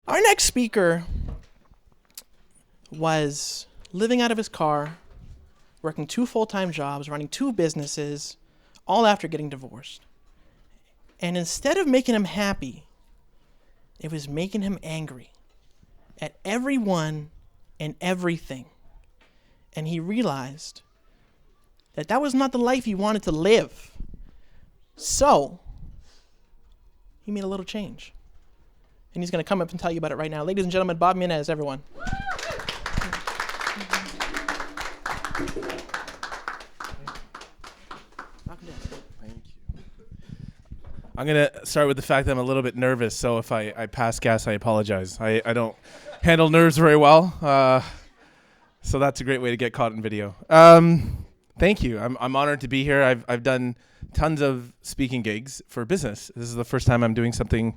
Our next speaker was living out of his car, working 2 full-time jobs, running 2 businesses, all after getting divorced. And instead of making him happy, it was making him angry at everyone and everything. And he realized that that was not the life he wanted to live. So he made a little change. And he's going to come up and tell you about it right now. Ladies and gentlemen, Bob Minhas, everyone. I'm going to start with the fact that I'm a little bit nervous, so if I pass gas, I apologize. I don't handle nerves very well, so that's a great way to get caught in video. Thank you. I'm honored to be here. I've done tons of speaking gigs for business. This is the first time I'm doing something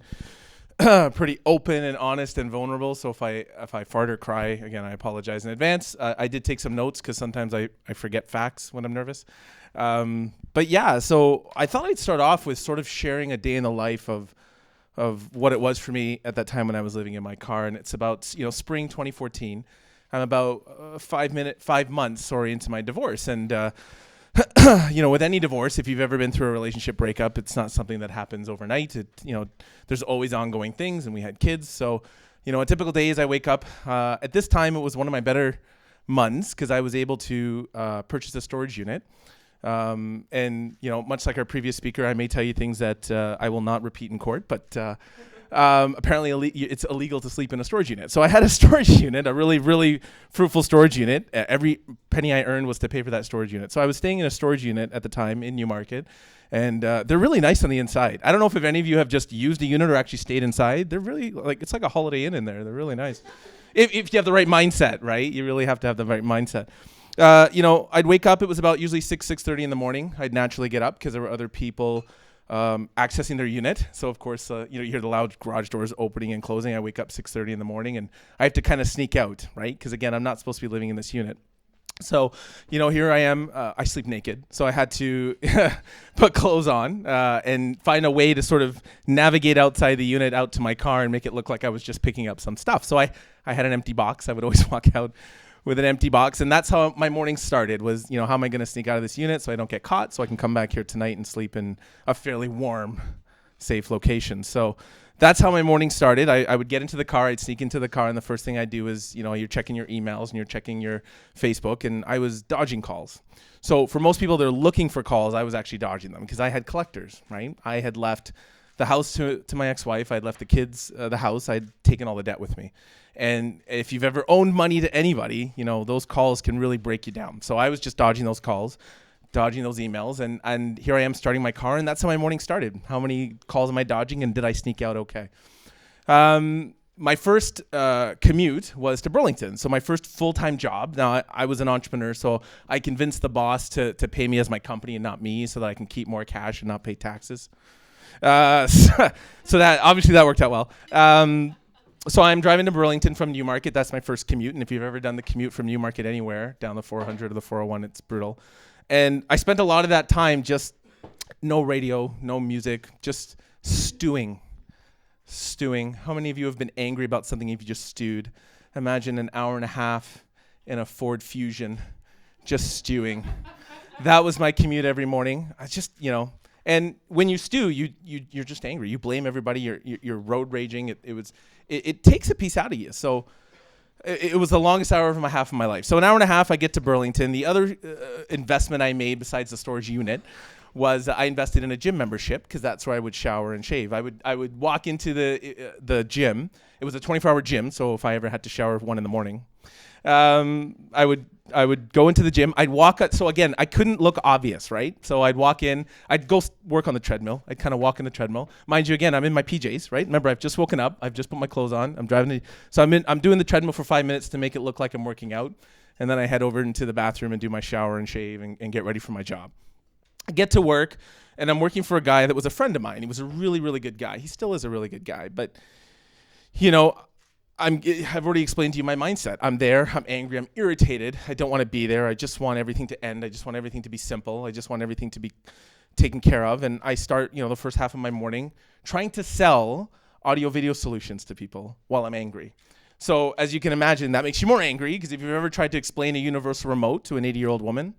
pretty open and honest and vulnerable, so if I fart or cry, again, I apologize in advance. I did take some notes because sometimes I forget facts when I'm nervous. But yeah, so I thought I'd start off with sort of sharing a day in the life of what it was for me at that time when I was living in my car. And it's about, spring 2014. I'm about 5 months, into my divorce. And, with any divorce, if you've ever been through a relationship breakup, it's not something that happens overnight. There's always ongoing things, and we had kids. So, a typical day is I wake up. At this time, it was one of my better months because I was able to purchase a storage unit. And much like our previous speaker, I may tell you things that I will not repeat in court, but apparently it's illegal to sleep in a storage unit. So I had a storage unit, a really, really fruitful storage unit. Every penny I earned was to pay for that storage unit. So I was staying in a storage unit at the time in Newmarket, and they're really nice on the inside. I don't know if any of you have just used a unit or actually stayed inside. They're really it's like a Holiday Inn in there. They're really nice. If you have the right mindset, right? You really have to have the right mindset. I'd wake up. It was about usually 6:30 in the morning. I'd naturally get up because there were other people accessing their unit. So of course, you hear the loud garage doors opening and closing. I wake up 6:30 in the morning, and I have to kind of sneak out, right? Because again, I'm not supposed to be living in this unit. So, here I am. I sleep naked. So I had to put clothes on and find a way to sort of navigate outside the unit out to my car and make it look like I was just picking up some stuff. So I had an empty box. I would always walk out with an empty box. And that's how my morning started was, how am I going to sneak out of this unit so I don't get caught, so I can come back here tonight and sleep in a fairly warm, safe location. So that's how my morning started. I would get into the car. I'd sneak into the car. And the first thing I do is, you're checking your emails and you're checking your Facebook. And I was dodging calls. So for most people that are looking for calls, I was actually dodging them because I had collectors, right? I had left the house to my ex-wife. I'd left the kids the house. I'd taken all the debt with me. And if you've ever owed money to anybody, those calls can really break you down. So I was just dodging those calls, dodging those emails. And here I am starting my car. And that's how my morning started. How many calls am I dodging? And did I sneak out okay? My first commute was to Burlington. So my first full-time job. Now, I was an entrepreneur, so I convinced the boss to pay me as my company and not me so that I can keep more cash and not pay taxes. So that obviously that worked out well. So I'm driving to Burlington from Newmarket. That's my first commute. And if you've ever done the commute from Newmarket anywhere, down the 400 or the 401, it's brutal. And I spent a lot of that time just no radio, no music, just stewing. How many of you have been angry about something if you just stewed? Imagine an hour and a half in a Ford Fusion, just stewing. That was my commute every morning. I just, and when you stew, you're just angry. You blame everybody. You're road raging. It takes a piece out of you. So it was the longest hour of half of my life. So an hour and a half, I get to Burlington. The other investment I made besides the storage unit was I invested in a gym membership because that's where I would shower and shave. I would walk into the gym. It was a 24-hour gym, so if I ever had to shower at 1 a.m, I would go into the gym. I'd walk. So again, I couldn't look obvious, right? So I'd walk in. I'd go work on the treadmill. I'd kind of walk in the treadmill. Mind you, again, I'm in my PJs, right? Remember, I've just woken up. I've just put my clothes on. I'm driving. So I'm doing the treadmill for 5 minutes to make it look like I'm working out, and then I head over into the bathroom and do my shower and shave and get ready for my job. I get to work, and I'm working for a guy that was a friend of mine. He was a really, really good guy. He still is a really good guy, but I've already explained to you my mindset. I'm there. I'm angry. I'm irritated. I don't want to be there. I just want everything to end. I just want everything to be simple. I just want everything to be taken care of. And I start, the first half of my morning trying to sell audio video solutions to people while I'm angry. So as you can imagine, that makes you more angry, because if you've ever tried to explain a universal remote to an 80-year-old woman,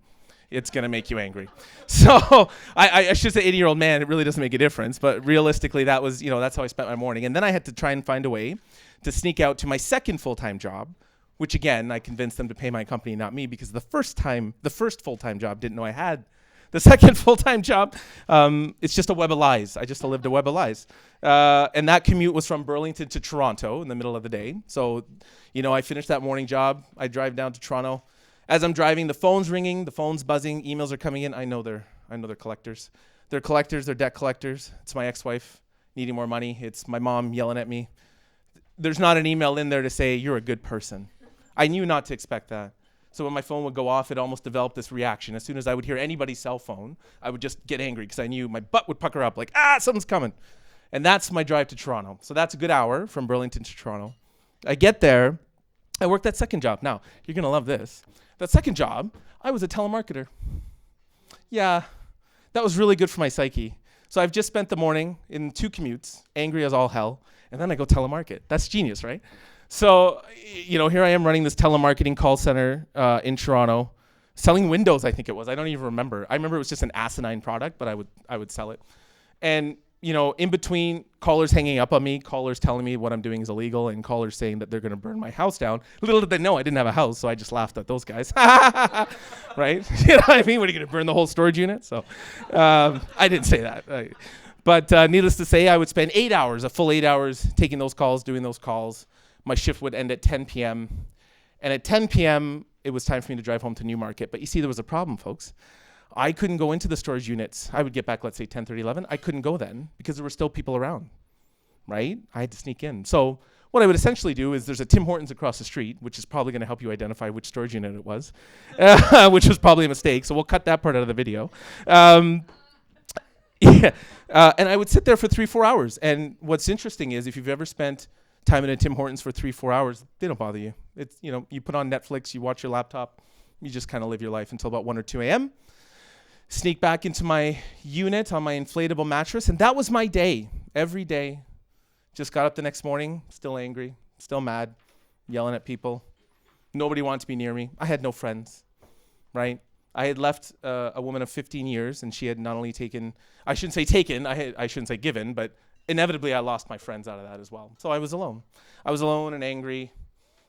it's going to make you angry. So I should say 80-year-old man, it really doesn't make a difference. But realistically, that was, that's how I spent my morning. And then I had to try and find a way to sneak out to my second full-time job, which again, I convinced them to pay my company, not me, because the first full-time job didn't know I had the second full-time job. It's just a web of lies. I just lived a web of lies. And that commute was from Burlington to Toronto in the middle of the day. So, I finished that morning job. I drive down to Toronto. As I'm driving, the phone's ringing, the phone's buzzing, emails are coming in. I know they're collectors. They're collectors, they're debt collectors. It's my ex-wife needing more money. It's my mom yelling at me. There's not an email in there to say, you're a good person. I knew not to expect that. So when my phone would go off, it almost developed this reaction. As soon as I would hear anybody's cell phone, I would just get angry, because I knew my butt would pucker up like, something's coming. And that's my drive to Toronto. So that's a good hour from Burlington to Toronto. I get there. I worked that second job. Now, you're going to love this. That second job, I was a telemarketer. Yeah, that was really good for my psyche. So I've just spent the morning in 2 commutes, angry as all hell, and then I go telemarket. That's genius, right? So, here I am running this telemarketing call center in Toronto, selling windows, I think it was. I don't even remember. I remember it was just an asinine product, but I would sell it. And, in between callers hanging up on me, callers telling me what I'm doing is illegal, and callers saying that they're going to burn my house down. Little did they know I didn't have a house, so I just laughed at those guys. Right? You know what I mean? What, are you going to burn the whole storage unit? So I didn't say that. But needless to say, I would spend a full 8 hours taking those calls, doing those calls. My shift would end at 10 p.m. And at 10 p.m., it was time for me to drive home to Newmarket. But you see, there was a problem, folks. I couldn't go into the storage units. I would get back, let's say, 10:30, 11. I couldn't go then because there were still people around, right? I had to sneak in. So what I would essentially do is, there's a Tim Hortons across the street, which is probably going to help you identify which storage unit it was, which was probably a mistake. So we'll cut that part out of the video. And I would sit there for 3-4 hours. And what's interesting is, if you've ever spent time in a Tim Hortons for 3-4 hours, they don't bother you. It's, you put on Netflix, you watch your laptop, you just kind of live your life until about 1 or 2 a.m. Sneak back into my unit on my inflatable mattress, and that was my day. Every day. Just got up the next morning, still angry, still mad, yelling at people. Nobody wanted to be near me. I had no friends, right? I had left a woman of 15 years, and she had not only taken, I shouldn't say given, but inevitably I lost my friends out of that as well. So I was alone. I was alone and angry,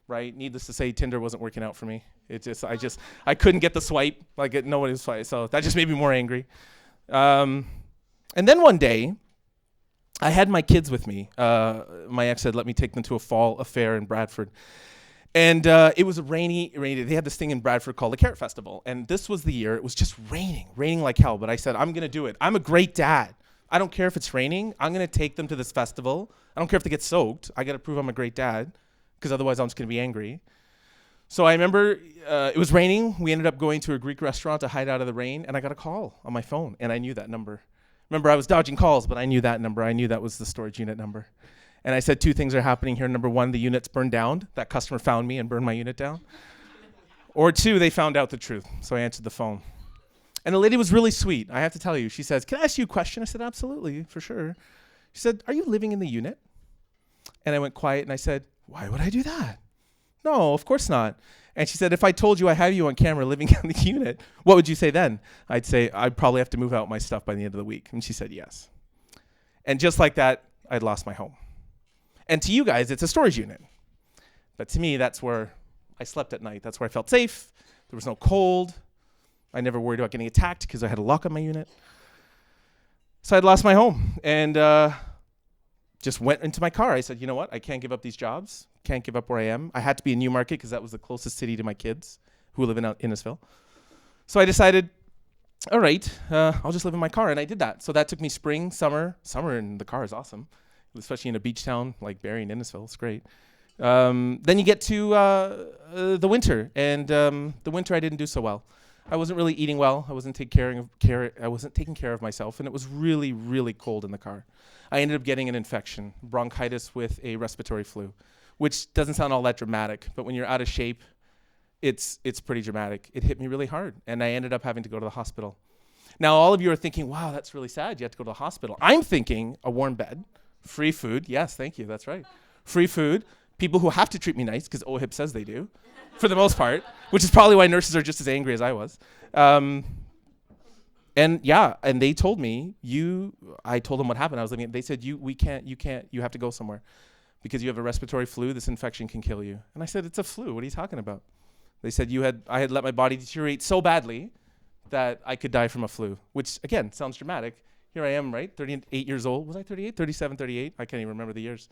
right? Needless to say, Tinder wasn't working out for me. I couldn't get the swipe. Nobody was swiping. So that just made me more angry. And then one day, I had my kids with me. My ex had let me take them to a fall affair in Bradford. And it was rainy. They had this thing in Bradford called the Carrot Festival. And this was the year. It was just raining like hell. But I said, I'm going to do it. I'm a great dad. I don't care if it's raining. I'm going to take them to this festival. I don't care if they get soaked. I got to prove I'm a great dad, because otherwise I'm just going to be angry. So I remember it was raining. We ended up going to a Greek restaurant to hide out of the rain, and I got a call on my phone, and I knew that number. Remember, I was dodging calls, but I knew that number. I knew that was the storage unit number. And I said, 2 things are happening here. Number 1, the unit's burned down. That customer found me and burned my unit down. Or 2, they found out the truth. So I answered the phone. And the lady was really sweet. I have to tell you. She says, can I ask you a question? I said, absolutely, for sure. She said, are you living in the unit? And I went quiet, and I said, why would I do that? No, of course not. And she said, if I told you I have you on camera living in the unit, what would you say then? I'd say, I'd probably have to move out my stuff by the end of the week. And she said, yes. And just like that, I'd lost my home. And to you guys, it's a storage unit. But to me, that's where I slept at night. That's where I felt safe. There was no cold. I never worried about getting attacked because I had a lock on my unit. So I'd lost my home. And just went into my car. I said, you know what? I can't give up these jobs. Can't give up where I am. I had to be in Newmarket because that was the closest city to my kids who live in Innisfil. So I decided, all right, I'll just live in my car. And I did that. So that took me spring, summer. Summer in the car is awesome, especially in a beach town like Barrie and Innisfil. It's great. Then you get to the winter. And the winter I didn't do so well. I wasn't really eating well. I wasn't taking care of myself. And it was really, really cold in the car. I ended up getting an infection, bronchitis with a respiratory flu, which doesn't sound all that dramatic, but when you're out of shape, it's pretty dramatic. It hit me really hard, and I ended up having to go to the hospital. Now, all of you are thinking, wow, that's really sad. You have to go to the hospital. I'm thinking a warm bed, Free food. Yes, thank you. That's right. Free food. People who have to treat me nice because OHIP says they do, for the most part, which is probably why nurses are just as angry as I was. And they told me, I told them what happened. I was living, they said, you have to go somewhere because you have a respiratory flu. This infection can kill you. And I said, it's a flu. What are you talking about? They said, I had let my body deteriorate so badly that I could die from a flu, which again, sounds dramatic. Here I am, right? 38 years old. Was I 38? 37, 38? I can't even remember the years.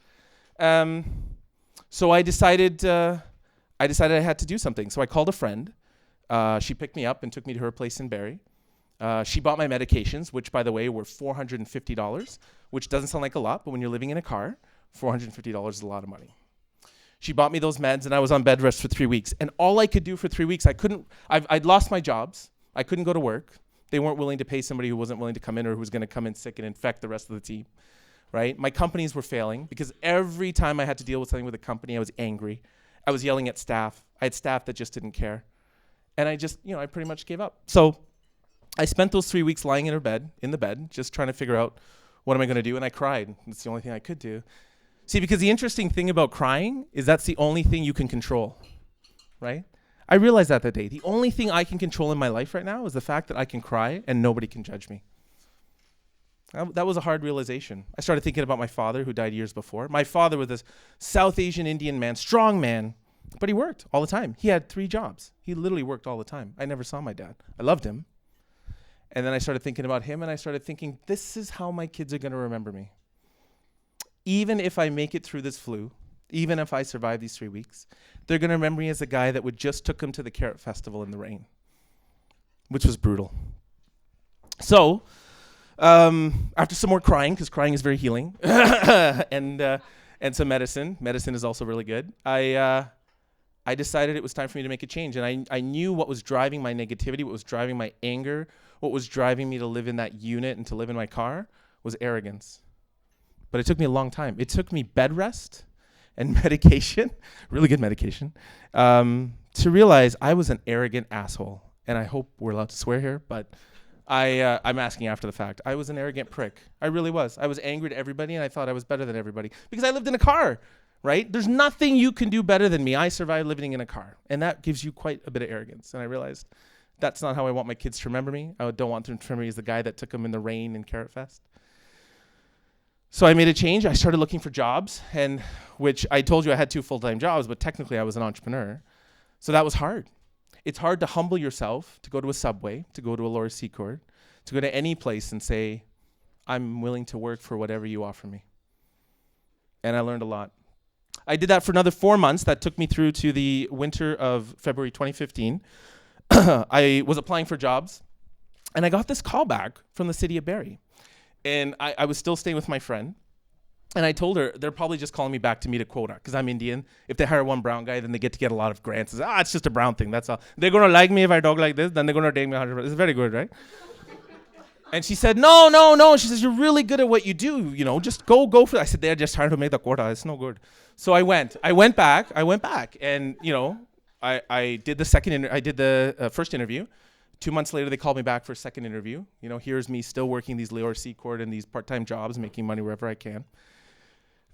So I decided I had to do something. So I called a friend. She picked me up and took me to her place in Barrie. She bought my medications, which, by the way, were $450, which doesn't sound like a lot, but when you're living in a car, $450 is a lot of money. She bought me those meds, and I was on bed rest for 3 weeks. And all I could do for 3 weeks, I'd lost my jobs. I couldn't go to work. They weren't willing to pay somebody who wasn't willing to come in or who was going to come in sick and infect the rest of the team, right? My companies were failing because every time I had to deal with something with a company, I was angry. I was yelling at staff. I had staff that just didn't care. And I pretty much gave up. So I spent those 3 weeks lying in the bed, just trying to figure out what am I going to do, and I cried. That's the only thing I could do. See, because the interesting thing about crying is that's the only thing you can control, right? I realized that day. The only thing I can control in my life right now is the fact that I can cry and nobody can judge me. That was a hard realization. I started thinking about my father who died years before. My father was this South Asian Indian man, strong man, but he worked all the time. He had 3 jobs. He literally worked all the time. I never saw my dad. I loved him. And then I started thinking about him, and I started thinking, this is how my kids are going to remember me. Even if I make it through this flu, even if I survive these 3 weeks, they're going to remember me as a guy that just took them to the Carrot Festival in the rain, which was brutal. So, after some more crying, because crying is very healing, and some medicine is also really good, I decided it was time for me to make a change. And I knew what was driving my negativity, what was driving my anger, what was driving me to live in that unit and to live in my car was arrogance. But it took me a long time. It took me bed rest and medication, really good medication, to realize I was an arrogant asshole. And I hope we're allowed to swear here, but I'm asking after the fact. I was an arrogant prick. I really was. I was angry at everybody, and I thought I was better than everybody because I lived in a car, right? There's nothing you can do better than me. I survived living in a car, and that gives you quite a bit of arrogance. And I realized that's not how I want my kids to remember me. I don't want them to remember me as the guy that took them in the rain in Carrot Fest. So I made a change. I started looking for jobs, and which I told you I had 2 full-time jobs, but technically I was an entrepreneur. So that was hard. It's hard to humble yourself, to go to a Subway, to go to a Laura Secord, to go to any place and say, I'm willing to work for whatever you offer me. And I learned a lot. I did that for another 4 months. That took me through to the winter of February 2015. I was applying for jobs, and I got this call back from the city of Barrie. And I was still staying with my friend. And I told her, they're probably just calling me back to meet a quota because I'm Indian. If they hire one brown guy, then they get a lot of grants. It's just a brown thing, that's all. They're going to like me if I talk like this, then they're going to take me 100%. It's very good, right? And she said, no. She says, you're really good at what you do. Just go for it. I said, they're just trying to make the quota. It's no good. So I went back. And, I did the first interview. 2 months later, they called me back for a second interview. Here's me still working these Laura Secord and these part-time jobs, making money wherever I can.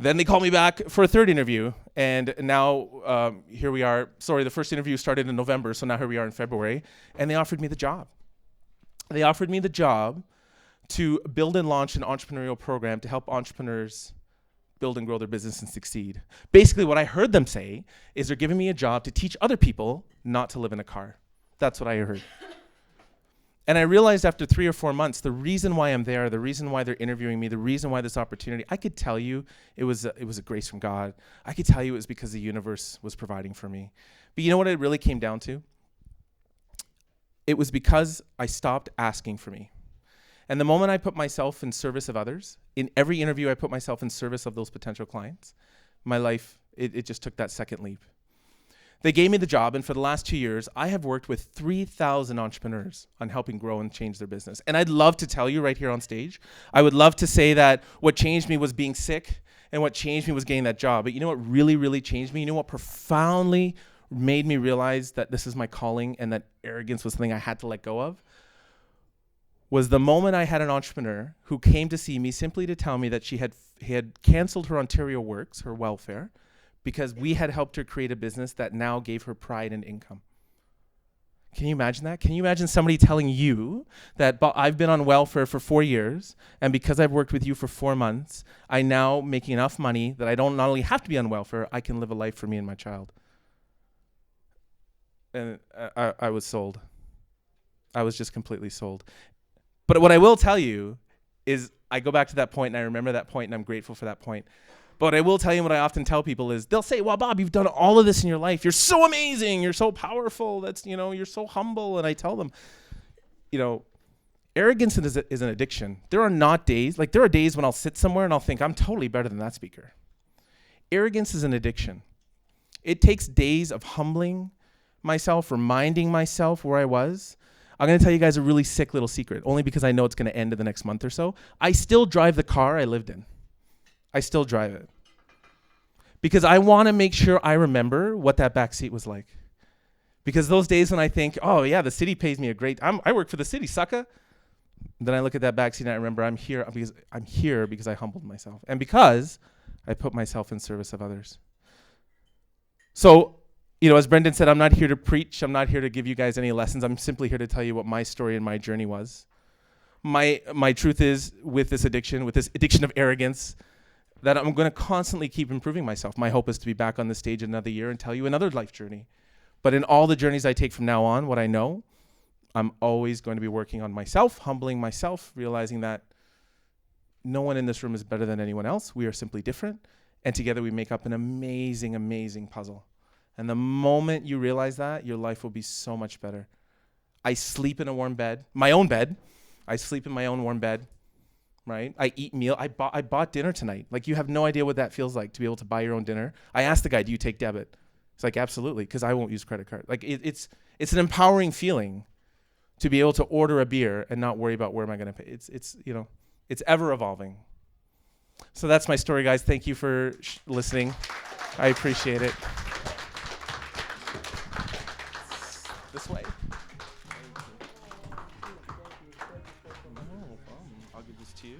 Then they called me back for a third interview, and now here we are. Sorry, the first interview started in November, so now here we are in February, and they offered me the job. They offered me the job to build and launch an entrepreneurial program to help entrepreneurs build and grow their business and succeed. Basically, what I heard them say is they're giving me a job to teach other people not to live in a car. That's what I heard. And I realized after 3 or 4 months, the reason why I'm there, the reason why they're interviewing me, the reason why this opportunity, I could tell you it was a grace from God. I could tell you it was because the universe was providing for me. But you know what it really came down to? It was because I stopped asking for me. And the moment I put myself in service of others, in every interview I put myself in service of those potential clients, my life, it just took that second leap. They gave me the job, and for the last 2 years, I have worked with 3,000 entrepreneurs on helping grow and change their business. And I'd love to tell you right here on stage, I would love to say that what changed me was being sick, and what changed me was getting that job. But you know what really, really changed me? You know what profoundly made me realize that this is my calling and that arrogance was something I had to let go of? was the moment I had an entrepreneur who came to see me simply to tell me that he had canceled her Ontario Works, her welfare, because we had helped her create a business that now gave her pride and income. Can you imagine that? Can you imagine somebody telling you that I've been on welfare for 4 years, and because I've worked with you for 4 months, I now making enough money that I don't not only have to be on welfare, I can live a life for me and my child. And I was sold. I was just completely sold. But what I will tell you is I go back to that point and I remember that point and I'm grateful for that point. But what I will tell you, what I often tell people is they'll say, well, Bob, you've done all of this in your life. You're so amazing. You're so powerful. You're so humble. And I tell them, arrogance is an addiction. There are days when I'll sit somewhere and I'll think I'm totally better than that speaker. Arrogance is an addiction. It takes days of humbling myself, reminding myself where I was. I'm going to tell you guys a really sick little secret, only because I know it's going to end in the next month or so. I still drive the car I lived in. I still drive it. Because I want to make sure I remember what that back seat was like. Because those days when I think, oh yeah, the city pays me I work for the city, sucker. Then I look at that back seat and I remember I'm here because I humbled myself. And because I put myself in service of others. So, as Brendan said, I'm not here to preach. I'm not here to give you guys any lessons. I'm simply here to tell you what my story and my journey was. My truth is, with this addiction of arrogance, that I'm going to constantly keep improving myself. My hope is to be back on the stage another year and tell you another life journey. But in all the journeys I take from now on, what I know, I'm always going to be working on myself, humbling myself, realizing that no one in this room is better than anyone else. We are simply different. And together we make up an amazing, amazing puzzle. And the moment you realize that, your life will be so much better. I sleep in a warm bed, my own bed. I sleep in my own warm bed, right? I eat meal. I bought dinner tonight. You have no idea what that feels like to be able to buy your own dinner. I asked the guy, do you take debit? It's like, absolutely, because I won't use credit card. It's an empowering feeling to be able to order a beer and not worry about where am I going to pay. It's ever evolving. So that's my story, guys. Thank you for listening. I appreciate it. This way. No problem. I'll give this to you.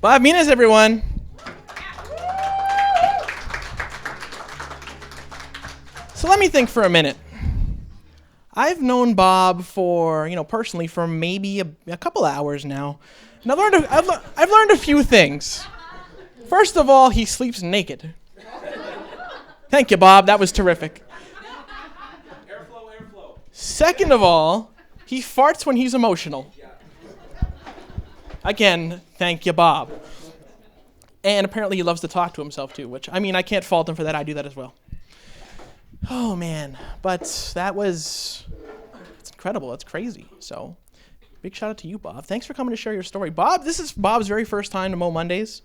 Bob Minhas, everyone. So let me think for a minute. I've known Bob for, personally for maybe a couple hours now. And I've learned a few things. First of all, he sleeps naked. Thank you, Bob. That was terrific. Airflow. Second of all, he farts when he's emotional. Again, thank you, Bob. And apparently he loves to talk to himself too, which, I can't fault him for that. I do that as well. Oh, man. But it's incredible. It's crazy. So big shout out to you, Bob. Thanks for coming to share your story. Bob, this is Bob's very first time to Momondays.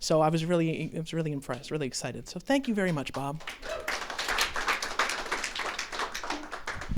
So I was really impressed, really excited. So thank you very much, Bob.